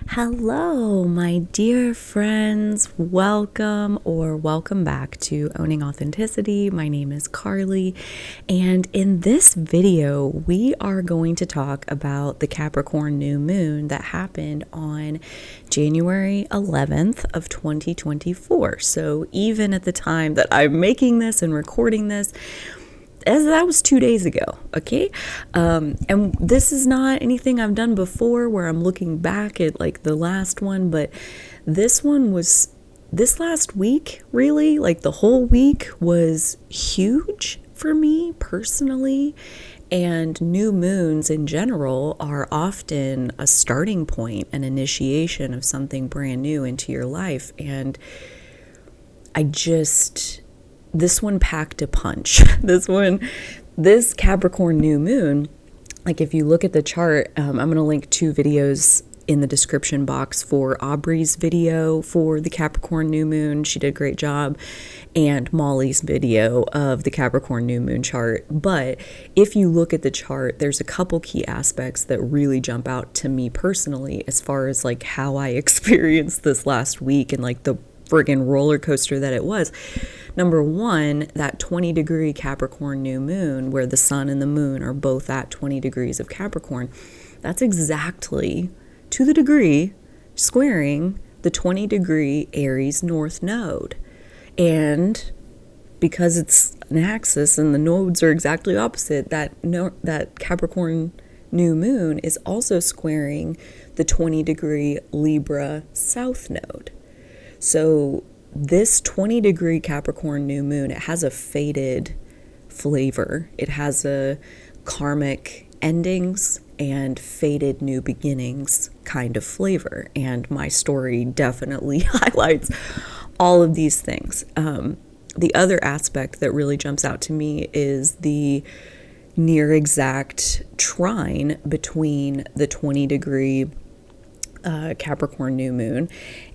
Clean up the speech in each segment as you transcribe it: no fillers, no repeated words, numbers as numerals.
Hello, my dear friends. Welcome back to Owning Authenticity. My name is Carly, and in this video, we are going to talk about the Capricorn New Moon that happened on January 11th of 2024. So even at the time that I'm making this and recording this, as that was 2 days ago, okay? And this is not anything I've done before where I'm looking back at like the last one, but this one was this last week, really, like the whole week was huge for me personally. And new moons in general are often a starting point, an initiation of something brand new into your life. And this one packed a punch. This Capricorn New Moon, like if you look at the chart, I'm going to link 2 videos in the description box for Aubrey's video for the Capricorn New Moon. She did a great job. And Molly's video of the Capricorn New Moon chart. But if you look at the chart, there's a couple key aspects that really jump out to me personally as far as like how I experienced this last week and like the friggin' roller coaster that it was. Number one, that 20-degree Capricorn New Moon, where the sun and the moon are both at 20 degrees of Capricorn, that's exactly, to the degree, squaring the 20-degree Aries North Node. And because it's an axis and the nodes are exactly opposite, that Capricorn New Moon is also squaring the 20-degree Libra South Node. So this 20-degree Capricorn New Moon, it has a fated flavor. It has a karmic endings and fated new beginnings kind of flavor. And my story definitely highlights all of these things. The other aspect that really jumps out to me is the near exact trine between the 20-degree Capricorn New Moon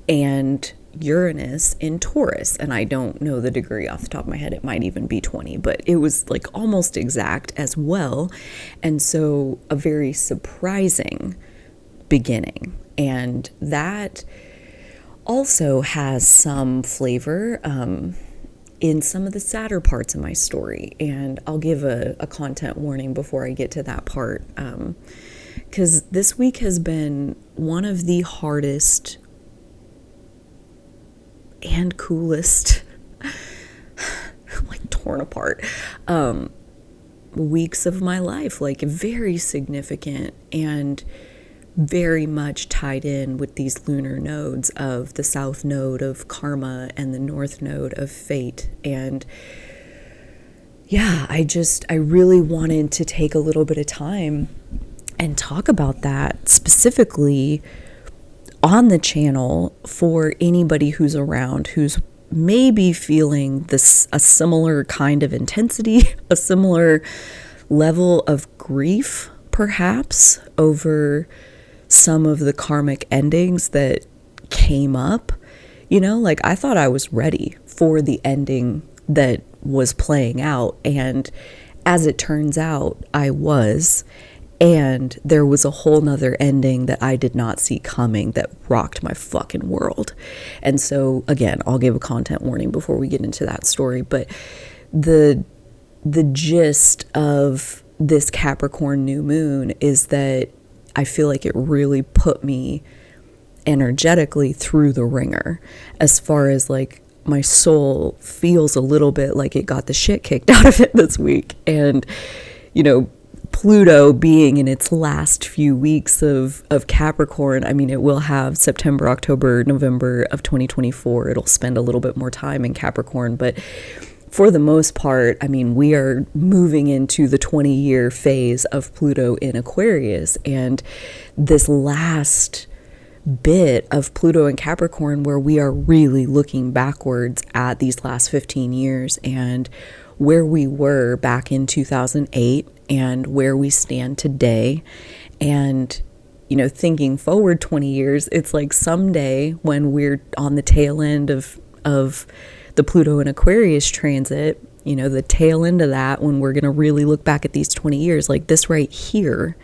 and Uranus in Taurus. And I don't know the degree off the top of my head. It might even be 20, but it was like almost exact as well. And so a very surprising beginning. And that also has some flavor in some of the sadder parts of my story. And I'll give a content warning before I get to that part. Because this week has been one of the hardest and coolest, like torn apart, weeks of my life, like very significant and very much tied in with these lunar nodes of the South Node of Karma and the North Node of Fate. And yeah, I really wanted to take a little bit of time and talk about that specifically on the channel for anybody who's around, who's maybe feeling a similar kind of intensity, a similar level of grief, perhaps, over some of the karmic endings that came up. You know, like I thought I was ready for the ending that was playing out. And as it turns out, I was. And there was a whole nother ending that I did not see coming that rocked my fucking world. And so, again, I'll give a content warning before we get into that story. But the gist of this Capricorn New Moon is that I feel like it really put me energetically through the ringer as far as like my soul feels a little bit like it got the shit kicked out of it this week. And, you know, Pluto being in its last few weeks of Capricorn, I mean, it will have September, October, November of 2024. It'll spend a little bit more time in Capricorn. But for the most part, I mean, we are moving into the 20-year phase of Pluto in Aquarius. And this last bit of Pluto in Capricorn, where we are really looking backwards at these last 15 years and where we were back in 2008 and where we stand today. And, you know, thinking forward 20 years, it's like someday when we're on the tail end of the Pluto and Aquarius transit, you know, the tail end of that, when we're going to really look back at these 20 years, like this right here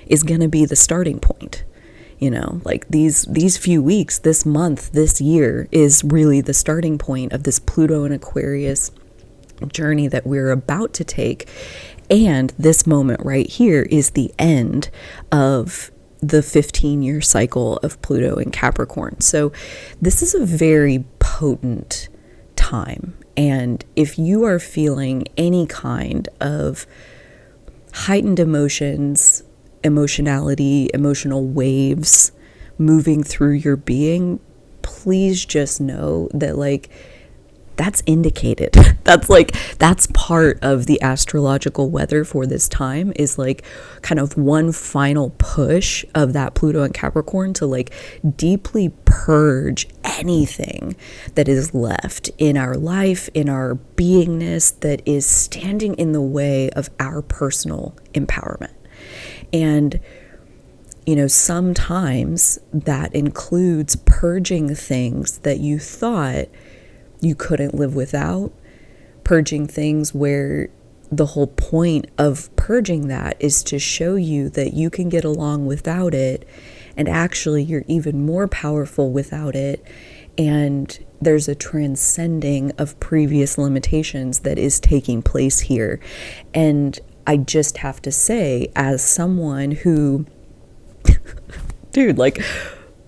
is going to be the starting point. like these few weeks, this month, this year is really the starting point of this Pluto and Aquarius journey that we're about to take. And this moment right here is the end of the 15-year cycle of Pluto in Capricorn. So this is a very potent time. And if you are feeling any kind of heightened emotions, emotionality, emotional waves moving through your being, please just know that like that's indicated. That's part of the astrological weather for this time, is like kind of one final push of that Pluto and Capricorn to like deeply purge anything that is left in our life, in our beingness, that is standing in the way of our personal empowerment. And sometimes that includes purging things that you thought you couldn't live without, purging things where the whole point of purging that is to show you that you can get along without it, and actually you're even more powerful without it, and there's a transcending of previous limitations that is taking place here. And I just have to say, as someone who dude, like,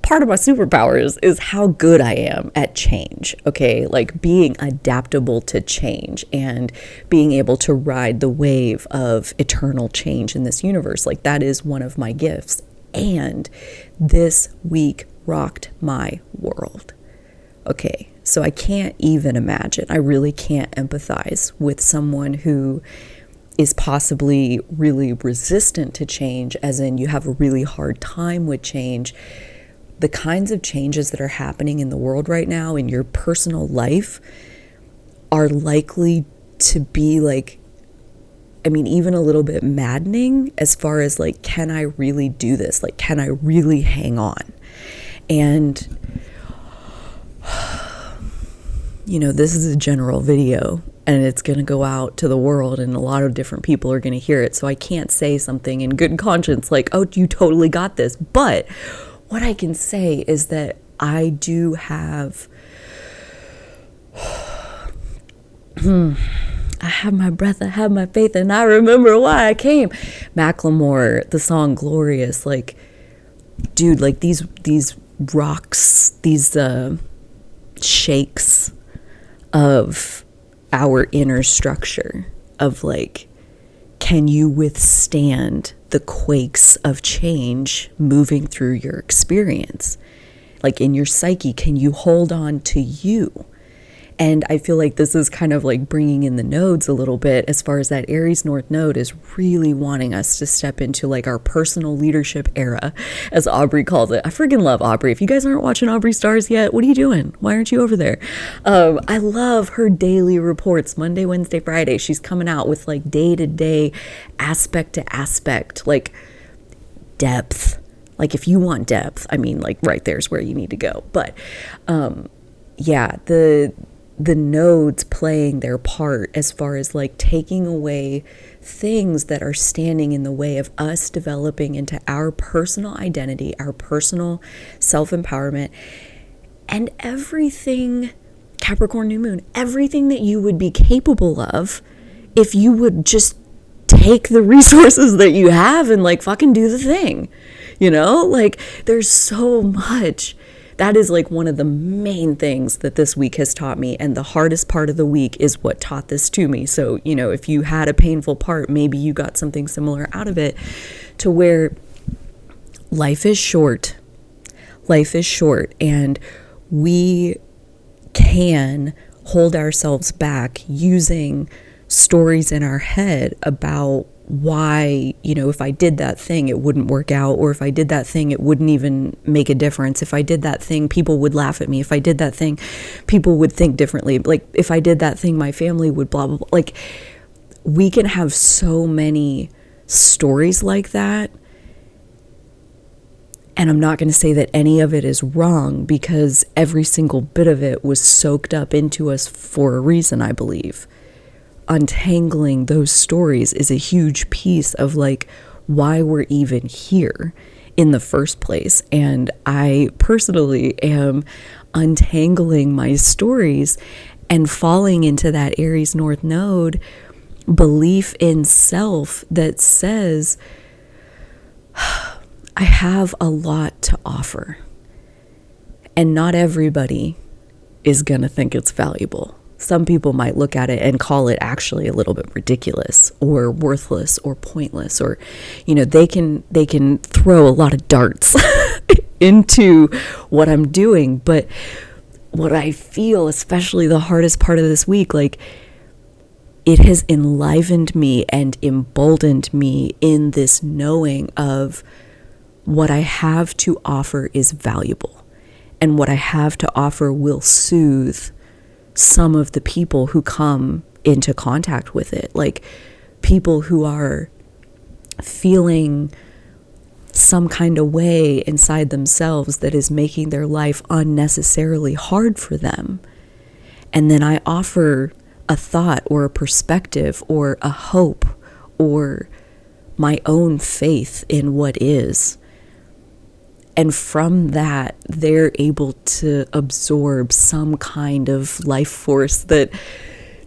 part of my superpowers is how good I am at change, okay? Like being adaptable to change and being able to ride the wave of eternal change in this universe. Like that is one of my gifts. And this week rocked my world. Okay, so I can't even imagine. I really can't empathize with someone who is possibly really resistant to change, as in you have a really hard time with change. The kinds of changes that are happening in the world right now in your personal life are likely to be like, I mean, even a little bit maddening as far as like, can I really do this? Like, can I really hang on? And, this is a general video and it's going to go out to the world and a lot of different people are going to hear it. So I can't say something in good conscience like, oh, you totally got this. But what I can say is that I do have, I have my breath, I have my faith, and I remember why I came. Macklemore, the song Glorious, like, dude, like these rocks, these shakes of our inner structure of like, can you withstand the quakes of change moving through your experience? Like in your psyche, can you hold on to you? And I feel like this is kind of like bringing in the nodes a little bit, as far as that Aries North node is really wanting us to step into like our personal leadership era, as Aubrey calls it. I freaking love Aubrey. If you guys aren't watching Aubrey Stars yet, what are you doing? Why aren't you over there? I love her daily reports, Monday, Wednesday, Friday. She's coming out with like day-to-day, aspect to aspect, like depth. Like if you want depth, I mean, like right there's where you need to go. But yeah, the nodes playing their part as far as like taking away things that are standing in the way of us developing into our personal identity, our personal self-empowerment, and everything, Capricorn New Moon, everything that you would be capable of if you would just take the resources that you have and like fucking do the thing, like there's so much. That is like one of the main things that this week has taught me. And the hardest part of the week is what taught this to me. So, if you had a painful part, maybe you got something similar out of it, to where life is short. Life is short, and we can hold ourselves back using stories in our head about why, if I did that thing, it wouldn't work out, or if I did that thing, it wouldn't even make a difference. If I did that thing, people would laugh at me. If I did that thing, people would think differently. Like if I did that thing, my family would blah, blah, blah. Like we can have so many stories like that. And I'm not going to say that any of it is wrong, because every single bit of it was soaked up into us for a reason, I believe. Untangling those stories is a huge piece of like why we're even here. in the first place. And I personally am untangling my stories and falling into that Aries North Node belief in self that says, I have a lot to offer, and not everybody is going to think it's valuable. Some people might look at it and call it actually a little bit ridiculous or worthless or pointless, or, they can throw a lot of darts into what I'm doing. But what I feel, especially the hardest part of this week, like, it has enlivened me and emboldened me in this knowing of what I have to offer is valuable, and what I have to offer will soothe some of the people who come into contact with it. Like, people who are feeling some kind of way inside themselves that is making their life unnecessarily hard for them. And then I offer a thought or a perspective or a hope or my own faith in what is. And from that, they're able to absorb some kind of life force that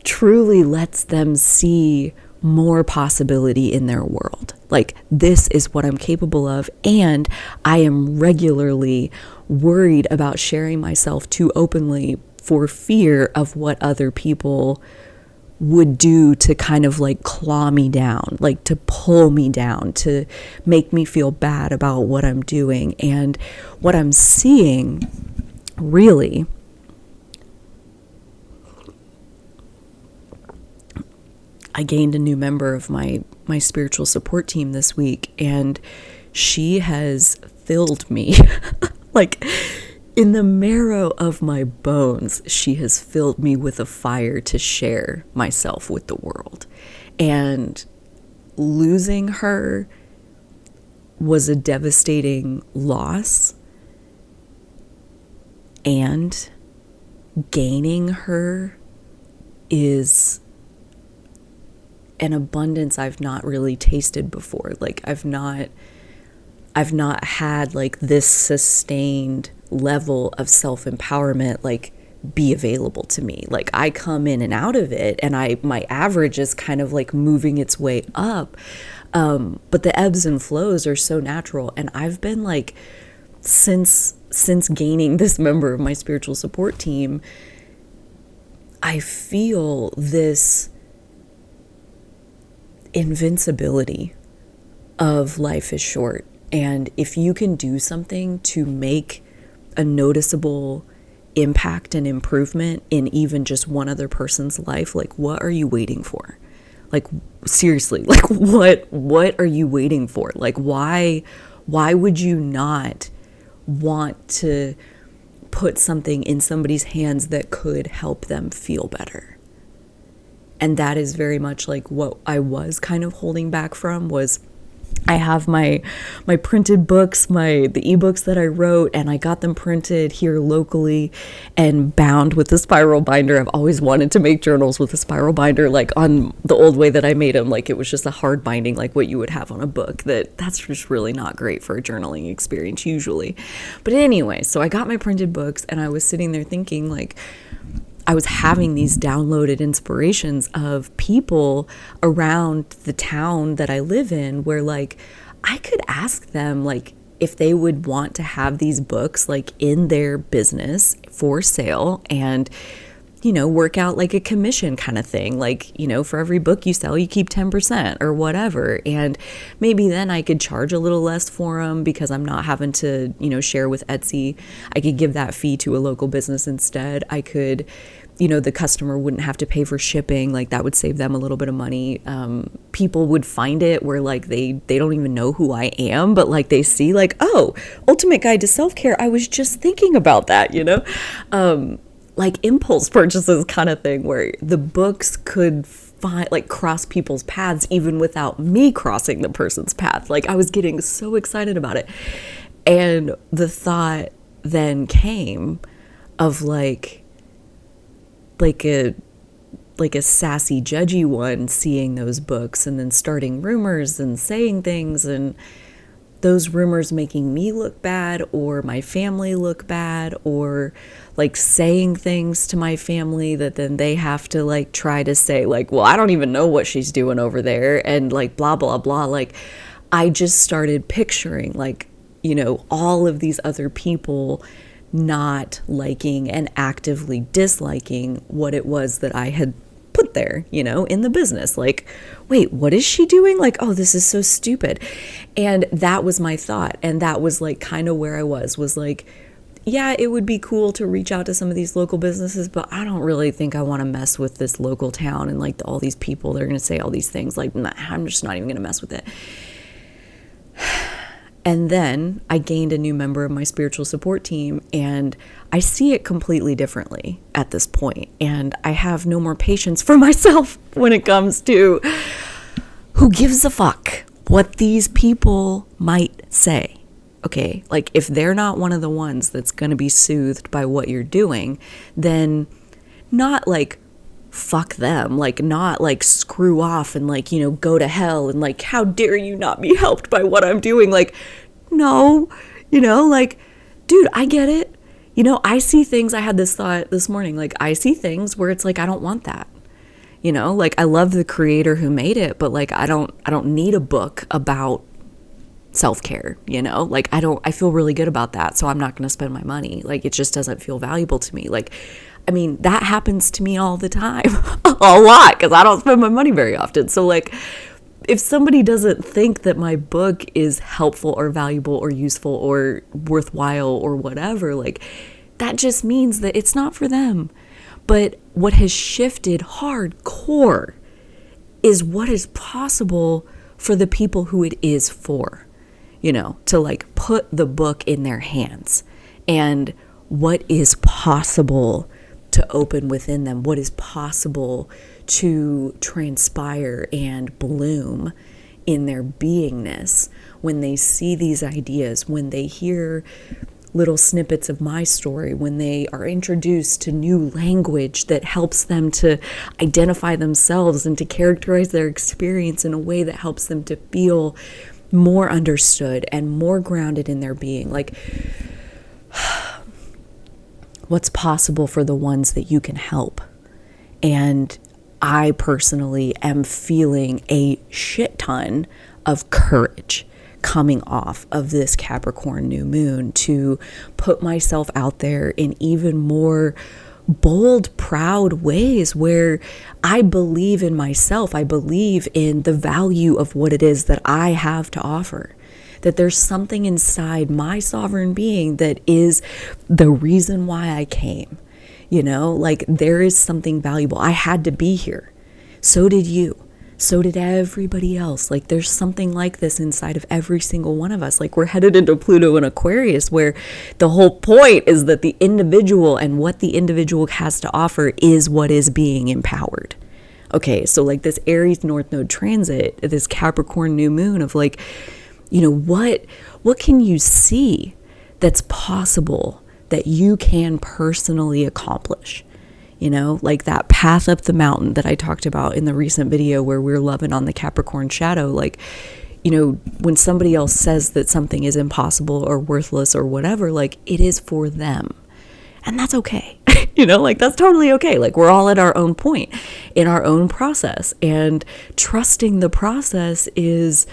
truly lets them see more possibility in their world. Like, this is what I'm capable of, and I am regularly worried about sharing myself too openly for fear of what other people would do to kind of like claw me down, like to pull me down, to make me feel bad about what I'm doing. And what I'm seeing, really, I gained a new member of my spiritual support team this week, and she has filled me like in the marrow of my bones. She has filled me with a fire to share myself with the world. And losing her was a devastating loss, and gaining her is an abundance I've not really tasted before. Like, I've not had like this sustained level of self-empowerment like be available to me. Like, I come in and out of it, and my average is kind of like moving its way up, but the ebbs and flows are so natural. And I've been like, since gaining this member of my spiritual support team, I feel this invincibility of life is short. And if you can do something to make a noticeable impact and improvement in even just one other person's life, like, what are you waiting for? Like, seriously, like, what are you waiting for? Like, why would you not want to put something in somebody's hands that could help them feel better? And that is very much like what I was kind of holding back from. Was I have my printed books, the ebooks that I wrote, and I got them printed here locally and bound with a spiral binder. I've always wanted to make journals with a spiral binder, like on the old way that I made them. Like, it was just a hard binding, like what you would have on a book. That's just really not great for a journaling experience usually. But anyway, so I got my printed books, and I was sitting there thinking, like, I was having these downloaded inspirations of people around the town that I live in, where like I could ask them like if they would want to have these books like in their business for sale, and work out like a commission kind of thing. Like, for every book you sell, you keep 10% or whatever. And maybe then I could charge a little less for them because I'm not having to, share with Etsy. I could give that fee to a local business instead. I could, the customer wouldn't have to pay for shipping. Like, that would save them a little bit of money. People would find it where like they don't even know who I am, but like they see like, oh, Ultimate Guide to Self-Care. I was just thinking about that, like impulse purchases kind of thing, where the books could cross people's paths even without me crossing the person's path. Like, I was getting so excited about it. And the thought then came of like a sassy, judgy one seeing those books and then starting rumors and saying things. And those rumors making me look bad or my family look bad, or like saying things to my family that then they have to like try to say like, well, I don't even know what she's doing over there, and like blah blah blah. Like I just started picturing like, you know, all of these other people not liking and actively disliking what it was that I had put there, you know, in the business. Like, wait, what is she doing? Like, oh, this is so stupid. And that was my thought. And that was like kind of where I was like, yeah, it would be cool to reach out to some of these local businesses, but I don't really think I want to mess with this local town and like all these people that are going to say all these things. Like, nah, I'm just not even going to mess with it. And then I gained a new member of my spiritual support team, and I see it completely differently at this point. And I have no more patience for myself when it comes to who gives a fuck what these people might say. Okay, like if they're not one of the ones that's going to be soothed by what you're doing, then not like fuck them, like not like screw off and like, you know, go to hell and like, how dare you not be helped by what I'm doing? Like, no, you know, like, dude, I get it. You know, I see things, I had this thought this morning, like I see things where it's like, I don't want that. You know, like I love the creator who made it, but like I don't need a book about self-care, you know, like I feel really good about that, so I'm not going to spend my money. Like it just doesn't feel valuable to me. Like, I mean, that happens to me all the time, a lot, because I don't spend my money very often. So like, if somebody doesn't think that my book is helpful or valuable or useful or worthwhile or whatever, like that just means that it's not for them. But what has shifted hardcore is what is possible for the people who it is for, you know, to like put the book in their hands, and what is possible to open within them, what is possible to transpire and bloom in their beingness when they see these ideas, when they hear little snippets of my story, when they are introduced to new language that helps them to identify themselves and to characterize their experience in a way that helps them to feel more understood and more grounded in their being. Like, what's possible for the ones that you can help. And I personally am feeling a shit ton of courage coming off of this Capricorn New Moon to put myself out there in even more bold, proud ways where I believe in myself. I believe in the value of what it is that I have to offer. That there's something inside my sovereign being that is the reason why I came. You know, like there is something valuable. I had to be here. So did you. So did everybody else. Like there's something like this inside of every single one of us. Like we're headed into Pluto and Aquarius, where the whole point is that the individual and what the individual has to offer is what is being empowered. Okay, so like this Aries North Node transit, this Capricorn New Moon of like, you know, what can you see that's possible that you can personally accomplish? You know, like that path up the mountain that I talked about in the recent video where we're loving on the Capricorn shadow. Like, you know, when somebody else says that something is impossible or worthless or whatever, like it is for them. And that's okay. You know, like that's totally okay. Like we're all at our own point in our own process, and trusting the process is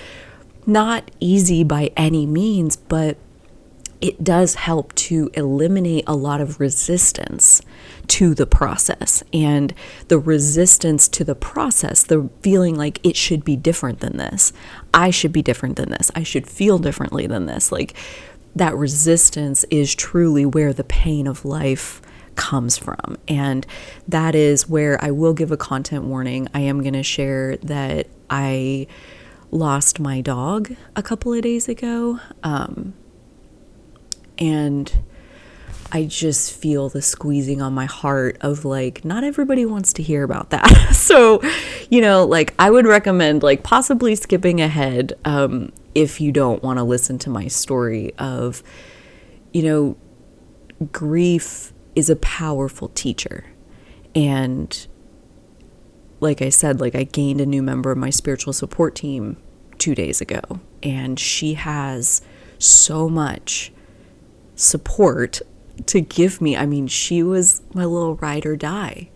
not easy by any means, but it does help to eliminate a lot of resistance to the process. And the resistance to the process, the feeling like it should be different than this, I should be different than this, I should feel differently than this, like that resistance is truly where the pain of life comes from. And that is where I will give a content warning. I am going to share that I lost my dog a couple of days ago, and I just feel the squeezing on my heart of like, not everybody wants to hear about that. So, you know, like I would recommend like possibly skipping ahead if you don't want to listen to my story of, you know, grief is a powerful teacher. And like I said, like I gained a new member of my spiritual support team 2 days ago. and she has so much support to give me. I mean, she was my little ride or die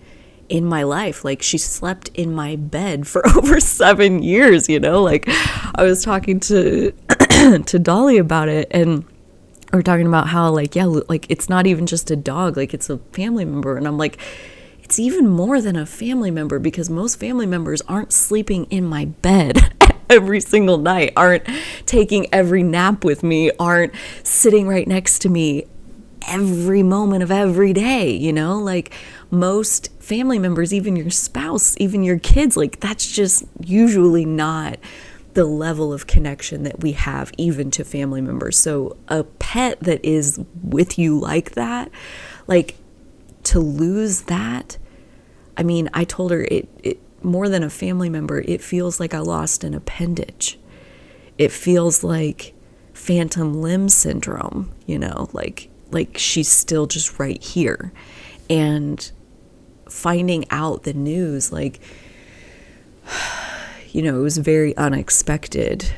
in my life. Like, she slept in my bed for over 7 years, you know? Like, I was talking to to Dolly about it, and we're talking about how, like, yeah, like, it's not even just a dog, like, it's a family member. And I'm like, it's even more than a family member, because most family members aren't sleeping in my bed every single night, aren't taking every nap with me, aren't sitting right next to me every moment of every day, you know? Like, most family members, even your spouse, even your kids, like, that's just usually not the level of connection that we have even to family members. So a pet that is with you like that, like, to lose that, I mean, I told her it more than a family member, it feels like I lost an appendage. It feels like phantom limb syndrome, you know, like she's still just right here. And finding out the news, like, you know, it was very unexpected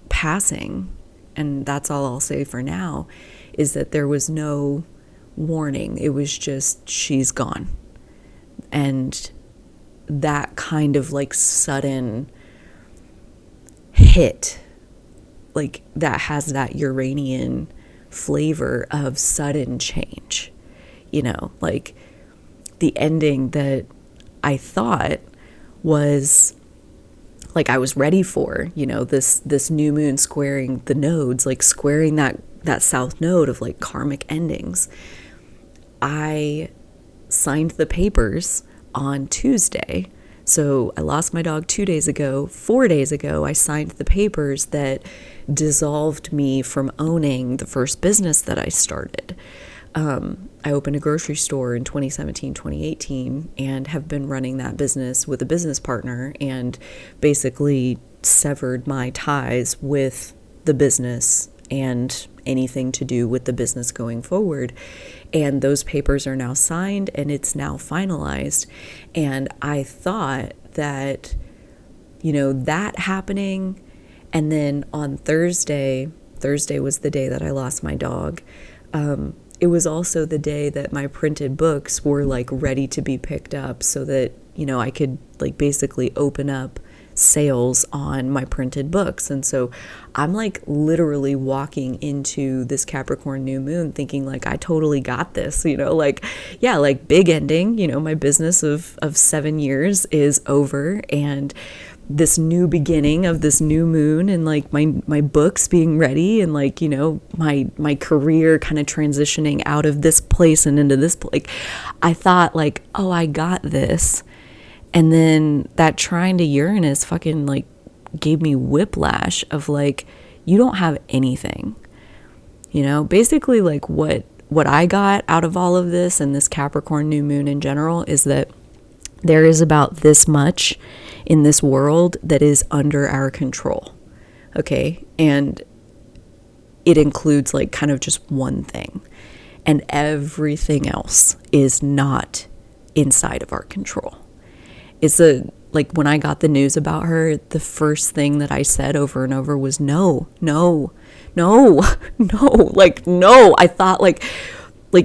passing. And that's all I'll say for now, is that there was no warning. It was just, she's gone. And that kind of, like, sudden hit, like, that has that Uranian flavor of sudden change, you know, like, the ending that I thought was, like, I was ready for, you know, this new moon squaring the nodes, like, squaring that south node of, like, karmic endings. I signed the papers on Tuesday. So I lost my dog 2 days ago. 4 days ago, I signed the papers that dissolved me from owning the first business that I started. I opened a grocery store in 2017, 2018, and have been running that business with a business partner, and basically severed my ties with the business and anything to do with the business going forward. And those papers are now signed, and it's now finalized. And I thought that, you know, that happening, and then on Thursday was the day that I lost my dog. It was also the day that my printed books were, like, ready to be picked up, so that, you know, I could, like, basically open up sales on my printed books. And so I'm, like, literally walking into this Capricorn New Moon thinking, like, I totally got this, you know, like, yeah, like, big ending, you know, my business of 7 years is over, and this new beginning of this new moon, and, like, my books being ready, and, like, you know, my career kind of transitioning out of this place and into this place. Like, I thought, like, oh, I got this. And then that trine to Uranus fucking, like, gave me whiplash of, like, you don't have anything, you know? Basically, like, what I got out of all of this and this Capricorn New Moon in general is that there is about this much in this world that is under our control, okay? And it includes, like, kind of just one thing. And everything else is not inside of our control. It's like, when I got the news about her, the first thing that I said over and over was no, like, no. I thought, like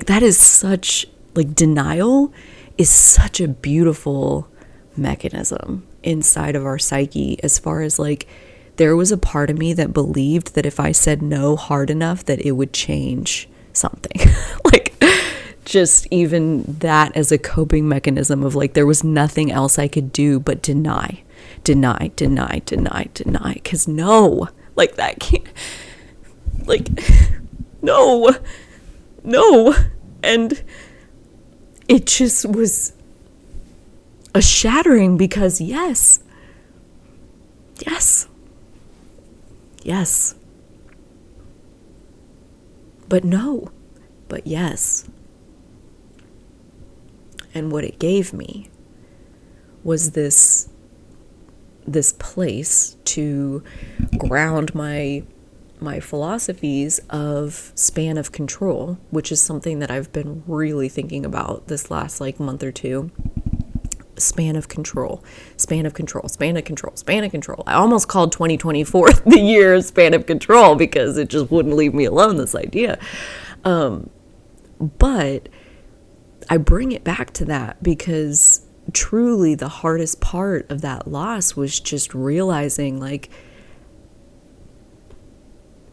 that is such, like, denial is such a beautiful mechanism inside of our psyche, as far as, like, there was a part of me that believed that if I said no hard enough that it would change something. Like, just even that as a coping mechanism of, like, there was nothing else I could do but deny, because no, like, that can't, like, no, and it just was a shattering, because yes, but no, but yes. And what it gave me was this place to ground my philosophies of span of control, which is something that I've been really thinking about this last, like, month or two. span of control, span of control, span of control, span of control. I almost called 2024 the year of span of control because it just wouldn't leave me alone, this idea. But I bring it back to that because truly the hardest part of that loss was just realizing like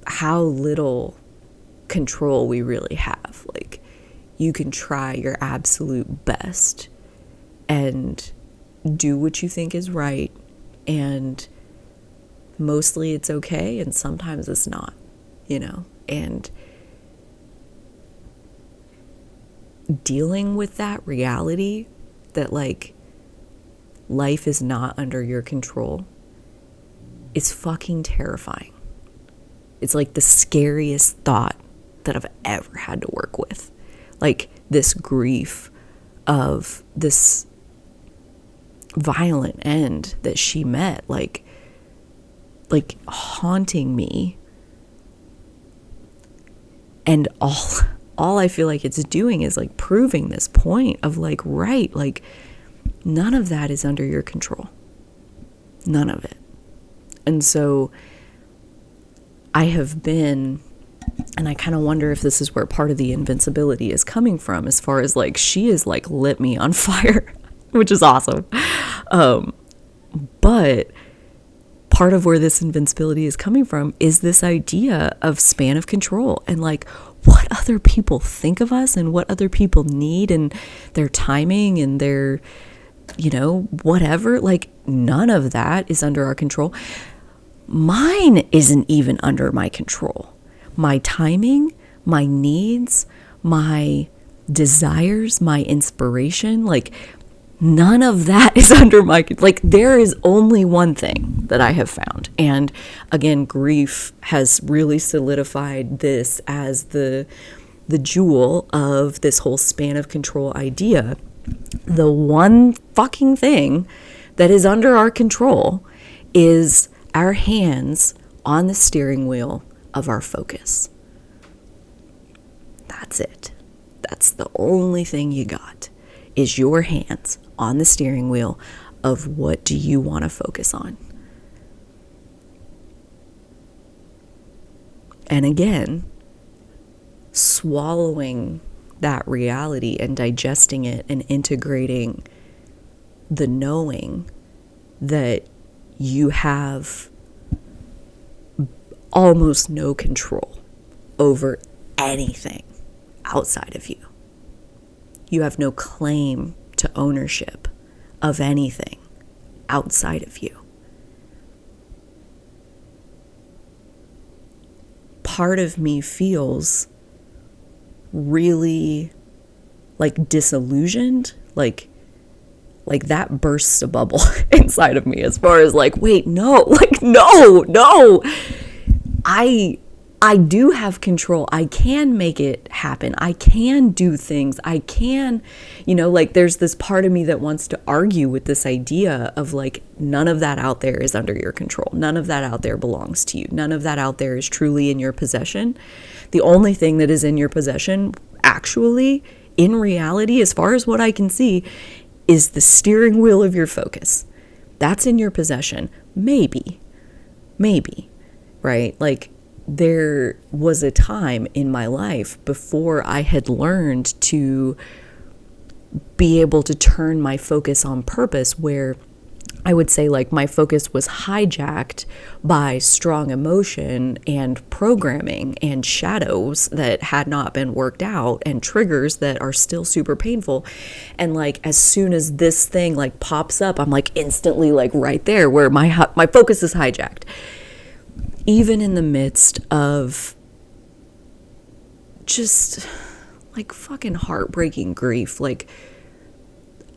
how little control we really have. Like, you can try your absolute best and do what you think is right, and mostly it's okay, and sometimes it's not, you know. And dealing with that reality that like life is not under your control is fucking terrifying. It's like the scariest thought that I've ever had to work with. Like this grief of this violent end that she met, like haunting me. And all I feel like it's doing is like proving this point of like, right, like none of that is under your control. None of it. And so I have been, and I kind of wonder if this is where part of the invincibility is coming from, as far as like she has like lit me on fire, which is awesome. But part of where this invincibility is coming from is this idea of span of control and like what other people think of us and what other people need and their timing and their, you know, whatever. Like none of that is under our control. Mine isn't even under my control. My timing, my needs, my desires, my inspiration, like none of that is under my, like there is only one thing that I have found. And again, grief has really solidified this as the jewel of this whole span of control idea. The one fucking thing that is under our control is our hands on the steering wheel of our focus. That's it. That's the only thing you got, is your hands on the steering wheel of what do you want to focus on. And again, swallowing that reality and digesting it and integrating the knowing that you have almost no control over anything outside of you. You have no claim to ownership of anything outside of you. Part of me feels really like disillusioned, like that bursts a bubble inside of me as far as like, wait, no, like, no, I do have control. I can make it happen. I can do things. I can, you know, like there's this part of me that wants to argue with this idea of like, none of that out there is under your control. None of that out there belongs to you. None of that out there is truly in your possession. The only thing that is in your possession, actually, in reality, as far as what I can see, is the steering wheel of your focus. That's in your possession. Maybe, right? Like there was a time in my life before I had learned to be able to turn my focus on purpose, where I would say like my focus was hijacked by strong emotion and programming and shadows that had not been worked out and triggers that are still super painful. And like as soon as this thing like pops up, I'm like instantly like right there where my focus is hijacked. Even in the midst of just like fucking heartbreaking grief, like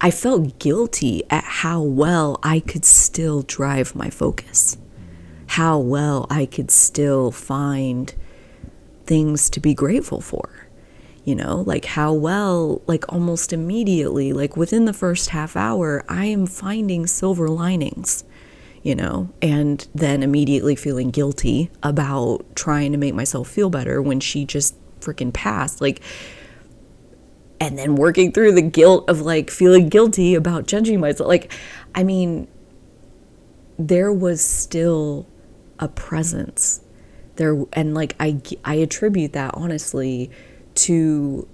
I felt guilty at how well I could still drive my focus, how well I could still find things to be grateful for, you know, like how well, like almost immediately, like within the first half hour, I am finding silver linings, you know, and then immediately feeling guilty about trying to make myself feel better when she just freaking passed. Like and then working through the guilt of like feeling guilty about judging myself. Like, I mean, there was still a presence there. And like, I attribute that honestly to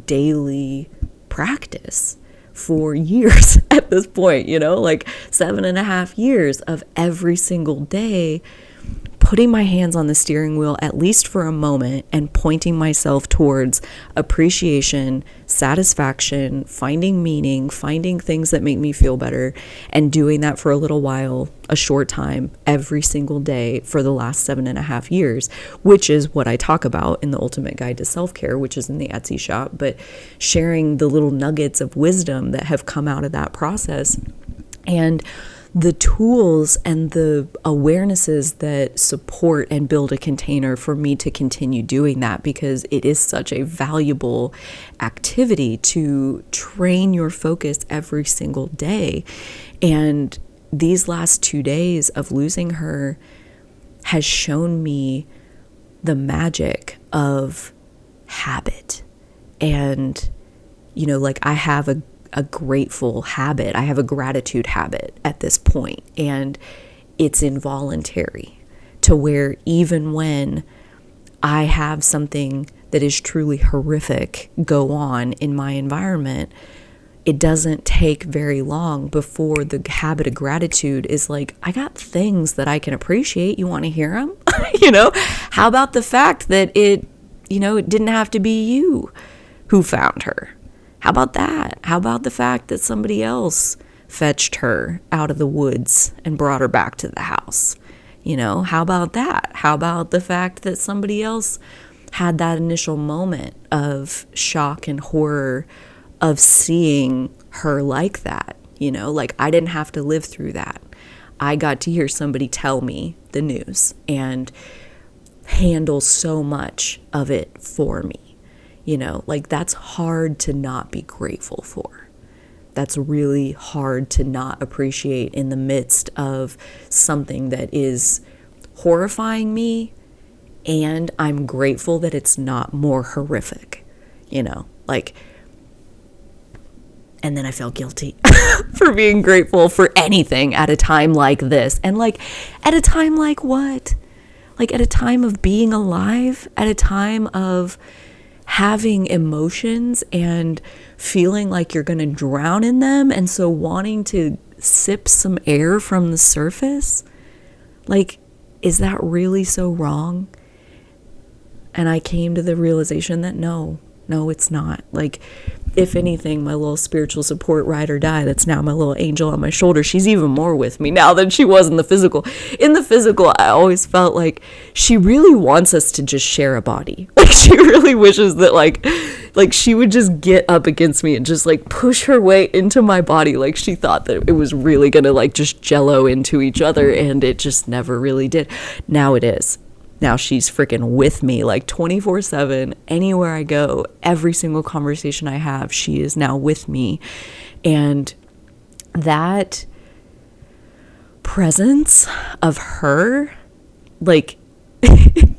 daily practice for years at this point, you know, like 7.5 years of every single day putting my hands on the steering wheel, at least for a moment, and pointing myself towards appreciation, satisfaction, finding meaning, finding things that make me feel better, and doing that for a little while, a short time, every single day for the last 7.5 years, which is what I talk about in the Ultimate Guide to Self-Care, which is in the Etsy shop, but sharing the little nuggets of wisdom that have come out of that process. And the tools and the awarenesses that support and build a container for me to continue doing that, because it is such a valuable activity to train your focus every single day. And these last 2 days of losing her has shown me the magic of habit. And, you know, like I have a grateful habit. I have a gratitude habit at this point, and it's involuntary, to where even when I have something that is truly horrific go on in my environment, it doesn't take very long before the habit of gratitude is like, I got things that I can appreciate. You want to hear them? You know, how about the fact that it didn't have to be you who found her? How about that? How about the fact that somebody else fetched her out of the woods and brought her back to the house? You know, how about that? How about the fact that somebody else had that initial moment of shock and horror of seeing her like that? You know, like I didn't have to live through that. I got to hear somebody tell me the news and handle so much of it for me. You know, like that's hard to not be grateful for. That's really hard to not appreciate in the midst of something that is horrifying me, and I'm grateful that it's not more horrific, you know, like, and then I felt guilty for being grateful for anything at a time like this. And like, at a time like what? Like at a time of being alive, at a time of having emotions and feeling like you're going to drown in them, and so wanting to sip some air from the surface. Like, is that really so wrong? And I came to the realization that no, it's not. Like, if anything, my little spiritual support ride or die, that's now my little angel on my shoulder, she's even more with me now than she was in the physical. In the physical, I always felt like she really wants us to just share a body. Like, she really wishes that like she would just get up against me and just like push her way into my body. Like she thought that it was really gonna like just jello into each other, and it just never really did. Now it is. Now she's freaking with me like 24/7, anywhere I go, every single conversation I have, she is now with me. And that presence of her, like,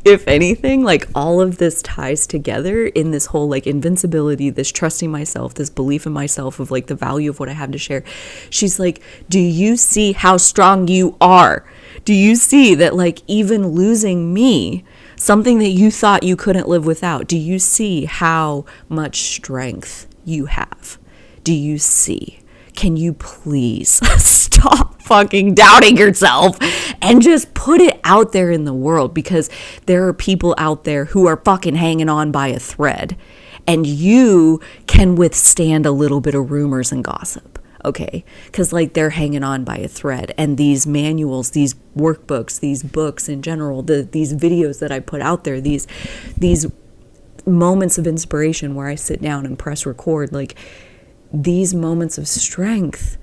if anything, like all of this ties together in this whole like invincibility, this trusting myself, this belief in myself of like the value of what I have to share. She's like, do you see how strong you are? Do you see that like even losing me, something that you thought you couldn't live without, do you see how much strength you have? Do you see? Can you please stop fucking doubting yourself and just put it out there in the world? Because there are people out there who are fucking hanging on by a thread, and you can withstand a little bit of rumors and gossip. Okay, because like they're hanging on by a thread, and these manuals, these workbooks, these books in general, these videos that I put out there, these moments of inspiration where I sit down and press record, like these moments of strength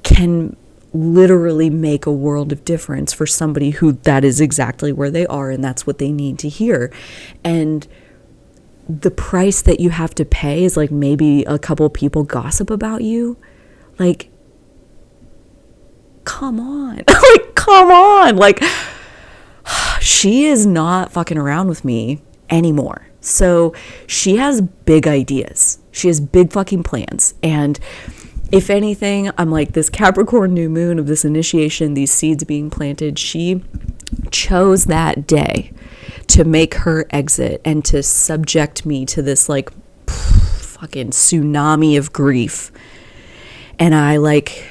can literally make a world of difference for somebody who that is exactly where they are, and that's what they need to hear. And the price that you have to pay is like maybe a couple people gossip about you. Like, come on. Like, come on. Like, she is not fucking around with me anymore. So she has big ideas. She has big fucking plans. And if anything, I'm like, this Capricorn new moon of this initiation, these seeds being planted, she chose that day to make her exit and to subject me to this like fucking tsunami of grief. And I like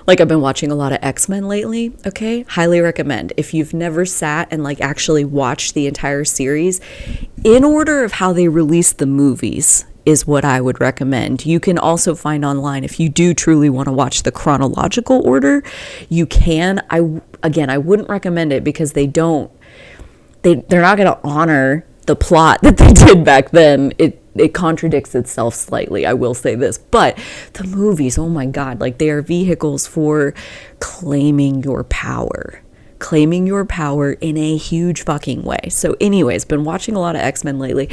I've been watching a lot of X-Men lately, okay? Highly recommend. If you've never sat and like actually watched the entire series, in order of how they released the movies is what I would recommend. You can also find online, if you do truly want to watch the chronological order, you can. I wouldn't recommend it because they're not going to honor the plot that they did back then. It contradicts itself slightly, I will say this. But the movies, oh my God, like they are vehicles for claiming your power in a huge fucking way. So anyways, been watching a lot of X-Men lately,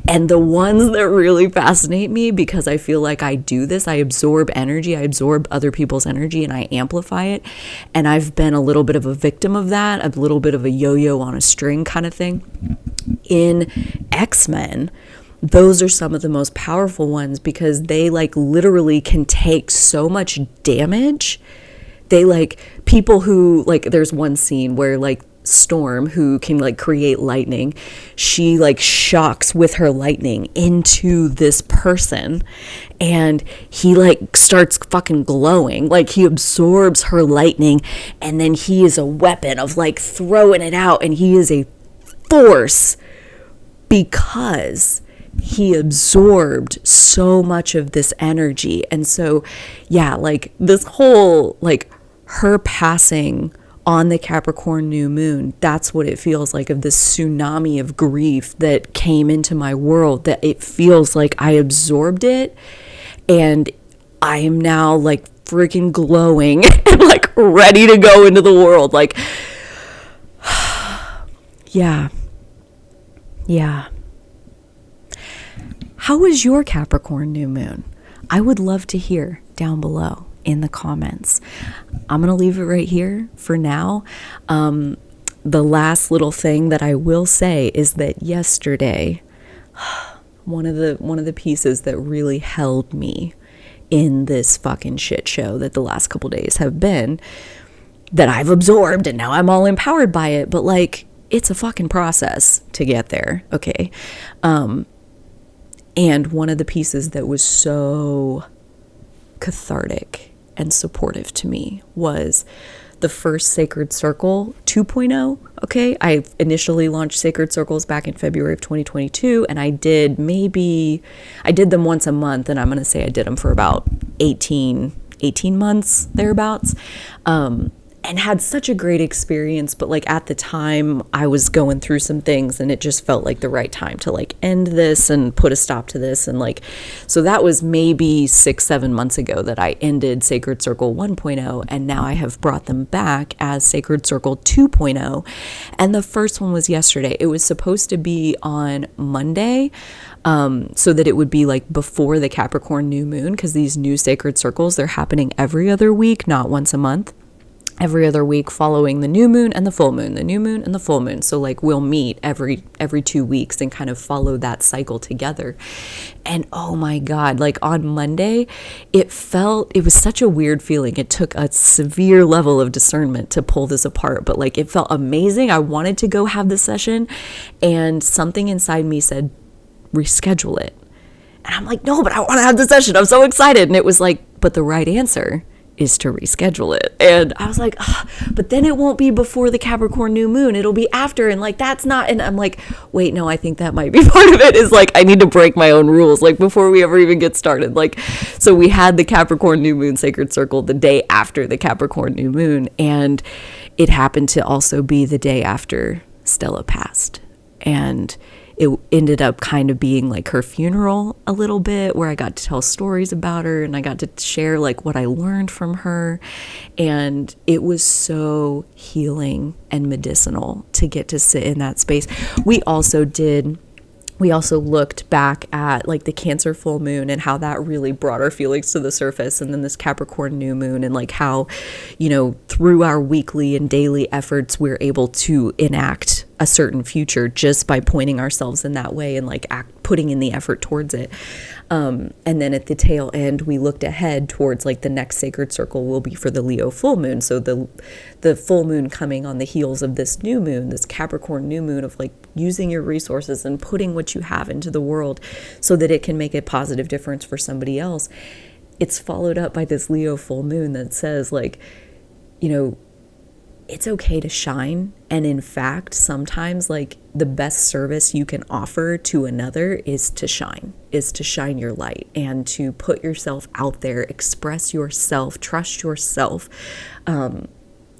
and the ones that really fascinate me, because I feel like I do this, I absorb energy, I absorb other people's energy and I amplify it. And I've been a little bit of a victim of that, a little bit of a yo-yo on a string kind of thing. In X-Men, those are some of the most powerful ones because they like literally can take so much damage. They like people who like, there's one scene where like Storm, who can like create lightning, she like shocks with her lightning into this person and he like starts fucking glowing, like he absorbs her lightning, and then he is a weapon of like throwing it out, and he is a force because he absorbed so much of this energy. And so yeah, like this whole like her passing on the Capricorn new moon, that's what it feels like, of this tsunami of grief that came into my world, that it feels like I absorbed it and I am now like freaking glowing and like ready to go into the world. Like yeah. How was your Capricorn new moon? I would love to hear down below in the comments. I'm going to leave it right here for now. The last little thing that I will say is that yesterday, one of the pieces that really held me in this fucking shit show that the last couple days have been, that I've absorbed and now I'm all empowered by it, but like it's a fucking process to get there, okay? And one of the pieces that was so cathartic and supportive to me was the first Sacred Circle 2.0. Okay, I initially launched Sacred Circles back in February of 2022, and I did them once a month, and I'm going to say I did them for about 18 months, thereabouts. And had such a great experience, but like at the time I was going through some things and it just felt like the right time to like end this and put a stop to this. And like, so that was maybe 6-7 months ago that I ended Sacred Circle 1.0, and now I have brought them back as Sacred Circle 2.0. And the first one was yesterday. It was supposed to be on Monday, so that it would be like before the Capricorn new moon, because these new Sacred Circles, they're happening every other week, not once a month. Every other week following the new moon and the full moon, the new moon and the full moon. So like we'll meet every 2 weeks and kind of follow that cycle together. And oh my God, like on Monday, it was such a weird feeling. It took a severe level of discernment to pull this apart, but like it felt amazing. I wanted to go have the session, and something inside me said, reschedule it. And I'm like, no, but I want to have the session. I'm so excited. And it was like, but the right answer is to reschedule it. And I was like, but then it won't be before the Capricorn new moon, it'll be after, and like that's not. And I'm like, wait, no, I think that might be part of it, is like I need to break my own rules like before we ever even get started. Like, so we had the Capricorn new moon Sacred Circle the day after the Capricorn new moon, and it happened to also be the day after Stella passed. And it ended up kind of being like her funeral a little bit, where I got to tell stories about her and I got to share like what I learned from her. And it was so healing and medicinal to get to sit in that space. We also looked back at like the Cancer full moon and how that really brought our feelings to the surface. And then this Capricorn new moon, and like how, through our weekly and daily efforts, we're able to enact a certain future just by pointing ourselves in that way and like putting in the effort towards it. And then at the tail end, we looked ahead towards like the next sacred circle will be for the Leo full moon. So the full moon coming on the heels of this new moon, this Capricorn new moon, of like using your resources and putting what you have into the world so that it can make a positive difference for somebody else. It's followed up by this Leo full moon that says like, you know, it's okay to shine. And in fact, sometimes like the best service you can offer to another is to shine your light and to put yourself out there, express yourself, trust yourself.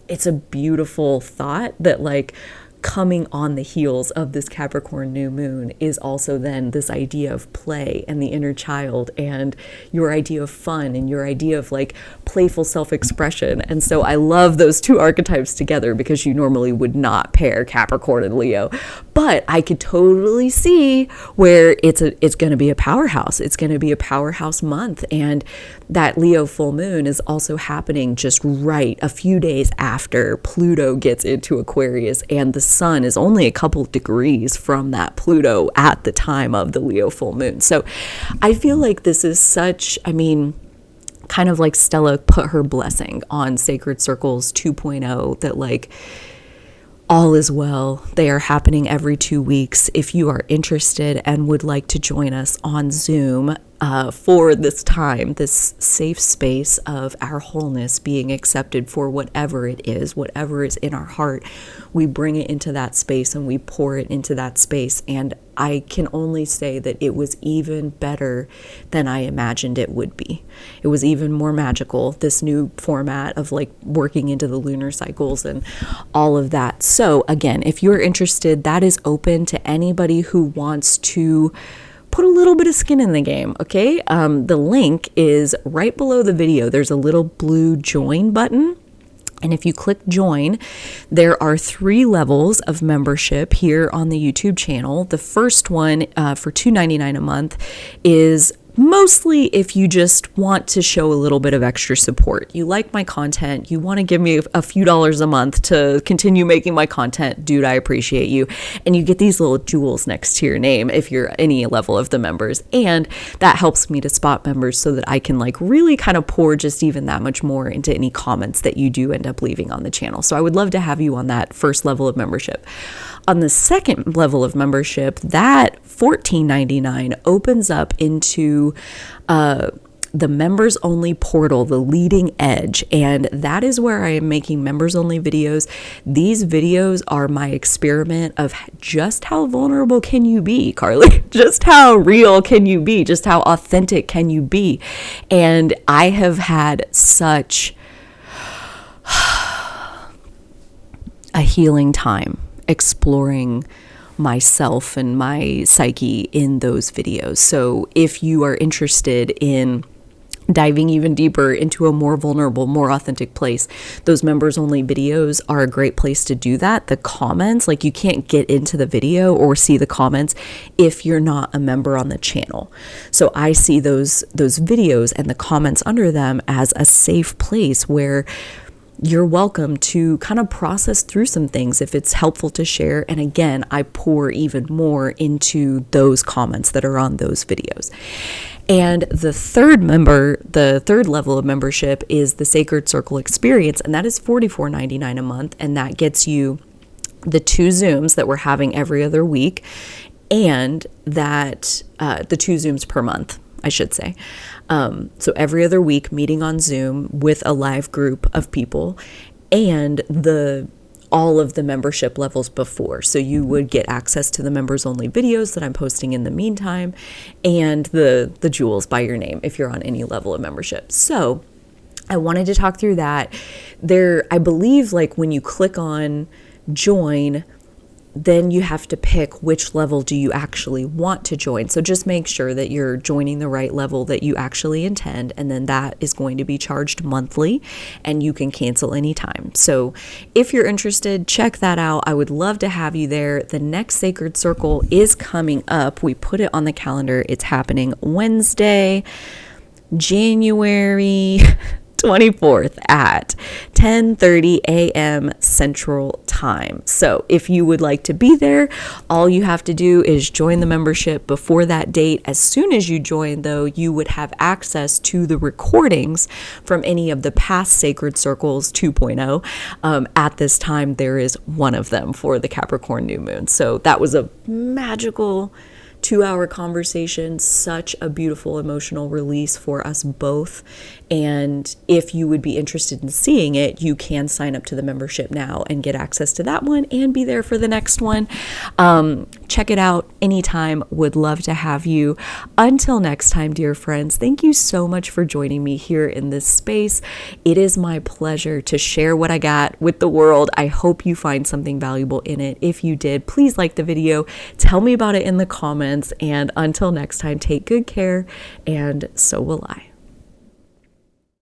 It's a beautiful thought that like coming on the heels of this Capricorn new moon is also then this idea of play and the inner child and your idea of fun and your idea of like playful self-expression. And so I love those two archetypes together because you normally would not pair Capricorn and Leo, but I could totally see where it's going to be a powerhouse. It's going to be a powerhouse month. And that Leo full moon is also happening just right a few days after Pluto gets into Aquarius, and the sun is only a couple degrees from that Pluto at the time of the Leo full moon. So I feel like this is such, I mean, kind of like Stella put her blessing on Sacred Circles 2.0, that like all is well. They are happening every 2 weeks. If you are interested and would like to join us on Zoom for this time, this safe space of our wholeness being accepted for whatever it is, whatever is in our heart, we bring it into that space and we pour it into that space. And I can only say that it was even better than I imagined it would be. It was even more magical, this new format of like working into the lunar cycles and all of that. So again, if you're interested, that is open to anybody who wants to put a little bit of skin in the game, okay? The link is right below the video. There's a little blue join button. And if you click join, there are 3 levels of membership here on the YouTube channel. The first one for $2.99 a month is mostly if you just want to show a little bit of extra support. You like my content, you want to give me a few dollars a month to continue making my content, dude, I appreciate you. And you get these little jewels next to your name if you're any level of the members. And that helps me to spot members so that I can like really kind of pour just even that much more into any comments that you do end up leaving on the channel. So I would love to have you on that first level of membership. On the second level of membership, that $14.99 opens up into the members only portal, the leading edge. And that is where I am making members only videos. These videos are my experiment of just how vulnerable can you be, Carly? Just how real can you be? Just how authentic can you be? And I have had such a healing time exploring myself and my psyche in those videos. So if you are interested in diving even deeper into a more vulnerable, more authentic place, those members only videos are a great place to do that. The comments, like you can't get into the video or see the comments if you're not a member on the channel. So I see those videos and the comments under them as a safe place where you're welcome to kind of process through some things if it's helpful to share. And again, I pour even more into those comments that are on those videos. And the third level of membership is the Sacred Circle Experience, and that is $44.99 a month, and that gets you the 2 Zooms that we're having every other week, and that the 2 Zooms per month, I should say. So every other week, meeting on Zoom with a live group of people, and all of the membership levels before. So you would get access to the members only videos that I'm posting in the meantime, and the jewels by your name if you're on any level of membership. So I wanted to talk through that. I believe like when you click on join, then you have to pick which level do you actually want to join. So just make sure that you're joining the right level that you actually intend, and then that is going to be charged monthly and you can cancel anytime. So if you're interested, check that out. I would love to have you there. The next Sacred Circle is coming up. We put it on the calendar. It's happening Wednesday, January 24th at 10:30 a.m. Central Time. So if you would like to be there, all you have to do is join the membership before that date. As soon as you join, though, you would have access to the recordings from any of the past Sacred Circles 2.0. At this time, there is one of them for the Capricorn New Moon. So that was a magical 2-hour conversation, such a beautiful emotional release for us both. And if you would be interested in seeing it, you can sign up to the membership now and get access to that one and be there for the next one. Check it out anytime. Would love to have you. Until next time, dear friends, thank you so much for joining me here in this space. It is my pleasure to share what I got with the world. I hope you find something valuable in it. If you did, please like the video, tell me about it in the comments, and until next time, take good care, and so will I.